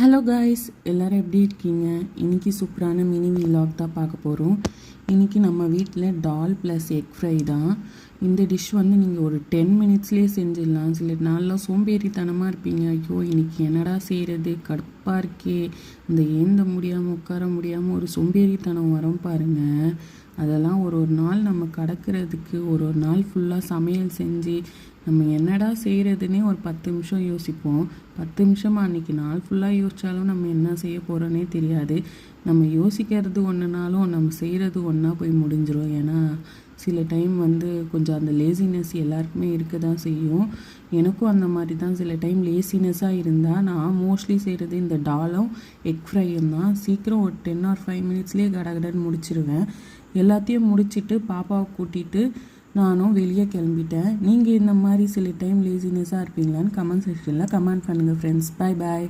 Hello guys, எல்லோரும் எப்படி இருக்கீங்க? இன்றைக்கி சூப்பரான மினி விலாக் தான் பார்க்க போகிறோம். இன்றைக்கி நம்ம வீட்டில் டால் ப்ளஸ் எக் ஃப்ரை தான். இந்த டிஷ் நீங்கள் ஒரு 10 மினிட்ஸ்லேயே செஞ்சிடலாம். சில நாளில் சோம்பேறித்தனமாக இருப்பீங்க. ஐயோ இன்றைக்கி என்னடா செய்கிறது, கடுப்பாக இருக்கே, இந்த ஏந்த முடியாமல் உட்கார முடியாமல் ஒரு சோம்பேறித்தனம் வரும் பாருங்கள். அதெல்லாம் ஒரு நாள் நம்ம கடக்கிறதுக்கு ஒரு நாள் ஃபுல்லாக சமையல் செஞ்சு நம்ம என்னடா செய்கிறதுனே ஒரு 10 நிமிஷம் யோசிப்போம். 10 நிமிஷமாக அன்றைக்கி நாள் ஃபுல்லாக யோசித்தாலும் நம்ம என்ன செய்ய போகிறோன்னே தெரியாது. நம்ம யோசிக்கிறது ஒன்றுனாலும் நம்ம செய்கிறது ஒன்றா போய் முடிஞ்சிடும். ஏன்னா சில டைம் கொஞ்சம் அந்த லேசினஸ் எல்லாருக்குமே இருக்க தான் செய்யும். எனக்கும் அந்த மாதிரி தான் சில டைம் லேசினஸாக இருந்தால் நான் மோஸ்ட்லி செய்கிறது இந்த டாலும் எக் ஃப்ரையும் தான். சீக்கிரம் ஒரு 10 or 5 மினிட்ஸ்லேயே கடகடன்னு முடிச்சிருவேன். எல்லாத்தையும் முடிச்சுட்டு பாப்பாவை கூட்டிகிட்டு நானும் வெளியே கிளம்பிட்டேன். நீங்கள் இந்த மாதிரி சில டைம் லேசினஸாக இருப்பீங்களான்னு கமெண்ட் செக்ஷனில் கமெண்ட் பண்ணுங்கள் ஃப்ரெண்ட்ஸ். பாய் பாய்.